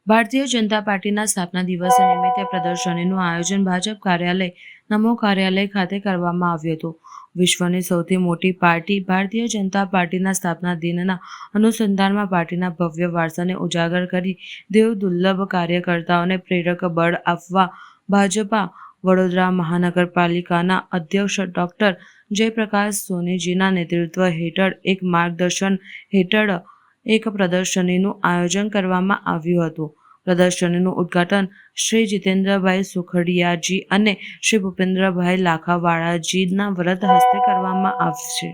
ભારતીય જનતા પાર્ટીના સ્થાપના દિવસ નિમિત્તે પ્રદર્શનીનું આયોજન ભાજપ કાર્યાલય નમો કાર્યાલય ખાતે કરવામાં આવ્યું હતું। વિશ્વની સૌથી મોટી પાર્ટી ભારતીય જનતા પાર્ટીના સ્થાપના દિનના અનુસંધાનમાં પાર્ટીના ભવ્ય વારસાને ઉજાગર કરી દેવદુર્લભ કાર્યકર્તાઓને પ્રેરક બળ આપવા ભાજપા વડોદરા મહાનગરપાલિકાના અધ્યક્ષ ડોક્ટર જયપ્રકાશ સોનીજીના નેતૃત્વ હેઠળ એક માર્ગદર્શન હેઠળ એક પ્રદર્શનીનું આયોજન કરવામાં આવ્યું હતું। પ્રદર્શનીનું ઉદ્ઘાટન શ્રી જીતેન્દ્રભાઈ સુખડિયાજી અને શ્રી ભૂપેન્દ્રભાઈ લાખાવાળાજીના વરદ હસ્તે કરવામાં આવશે।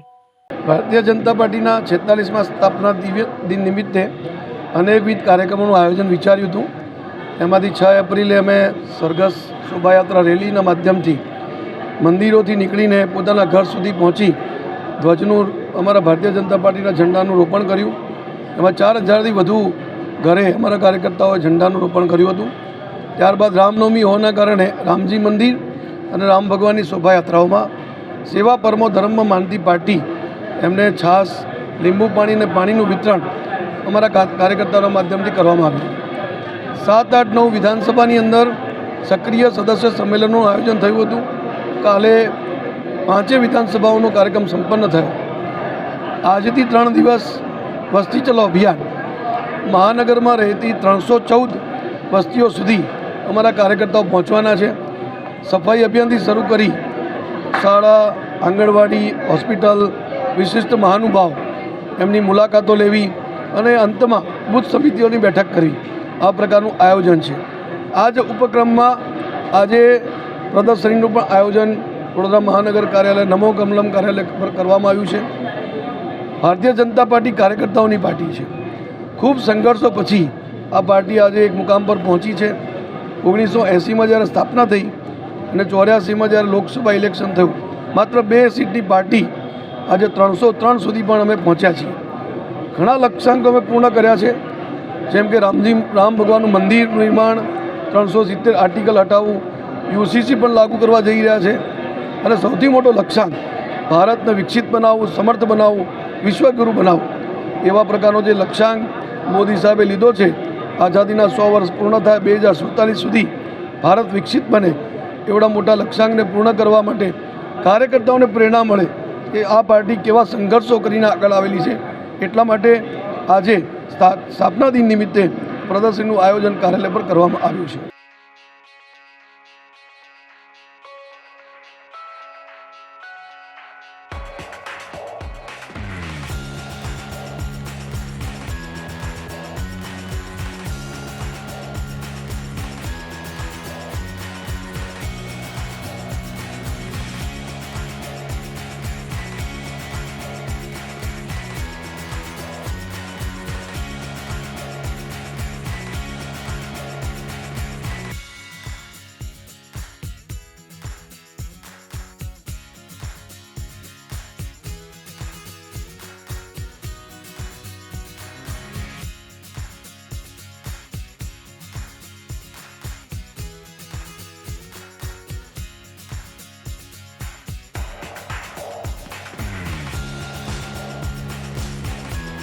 ભારતીય જનતા પાર્ટીના 46મા સ્થાપના દિન નિમિત્તે અનેકવિધ કાર્યક્રમોનું આયોજન વિચાર્યું હતું। એમાંથી 6 એપ્રિલે અમે સરઘસ શોભાયાત્રા રેલીના માધ્યમથી મંદિરોથી નીકળીને પોતાના ઘર સુધી પહોંચી ધ્વજનું અમારા ભારતીય જનતા પાર્ટીના ઝંડાનું રોપણ કર્યું। એમાં 4000થી વધુ ઘરે અમારા કાર્યકર્તાઓએ ઝંડાનું રોપણ કર્યું હતું। ત્યારબાદ રામનવમી હોવાના કારણે રામજી મંદિર અને રામ ભગવાનની શોભાયાત્રાઓમાં સેવા પરમો ધર્મ માનતી પાર્ટી એમને છાશ, લીંબુ પાણી અને પાણીનું વિતરણ અમારા કાર્યકર્તાઓના માધ્યમથી કરવામાં આવ્યું। 7, 8, 9 વિધાનસભાની અંદર સક્રિય સદસ્ય સંમેલનનું આયોજન થયું હતું। કાલે 5 વિધાનસભાઓનો કાર્યક્રમ સંપન્ન થયો। આજથી 3 દિવસ વસ્તી ચલો અભિયાન મહાનગરમાં રહેતી 314 વસ્તીઓ સુધી અમારા કાર્યકર્તાઓ પહોંચવાના છે। સફાઈ અભિયાનથી શરૂ કરી શાળા, આંગણવાડી, હોસ્પિટલ, વિશિષ્ટ મહાનુભાવ એમની મુલાકાતો લેવી અને અંતમાં બૂથ સમિતિઓની બેઠક કરવી, આ પ્રકારનું આયોજન છે। આ જ ઉપક્રમમાં આજે પ્રદર્શનીનું પણ આયોજન વડોદરા મહાનગર કાર્યાલય નમો કમલમ કાર્યાલય પર કરવામાં આવ્યું છે। ભારતીય જનતા પાર્ટી કાર્યકર્તાઓની પાર્ટી છે। ખૂબ સંઘર્ષો પછી આ પાર્ટી આજે એક મુકામ પર પહોંચી છે। 1980માં જ્યારે સ્થાપના થઈ અને 84માં જ્યારે લોકસભા ઇલેક્શન થયું, માત્ર 2 સીટની પાર્ટી આજે 303 સુધી પણ અમે પહોંચ્યા છીએ। ઘણા લક્ષ્યાંકો અમે પૂર્ણ કર્યા છે, જેમ કે રામ ભગવાનનું મંદિર નિર્માણ, 370 આર્ટિકલ હટાવવું, યુસીસી પણ લાગુ કરવા જઈ રહ્યા છે અને સૌથી મોટો લક્ષ્યાંક ભારતને વિકસિત બનાવવું, સમર્થ બનાવવું, વિશ્વગુરુ બનાવવું, એવા પ્રકારનો જે લક્ષ્યાંક મોદી સાહેબે લીધો છે। આઝાદીના 100 વર્ષ પૂર્ણ થાય 2047 સુધી ભારત વિકસિત બને, એવડા મોટા લક્ષ્યાંકને પૂર્ણ કરવા માટે કાર્યકર્તાઓને પ્રેરણા મળે કે આ પાર્ટી કેવા સંઘર્ષો કરીને આગળ આવેલી છે। એટલા માટે આજે સ્થાપના દિન નિમિત્તે પ્રદર્શનનું આયોજન કાર્યાલય પર કરવામાં આવ્યું છે।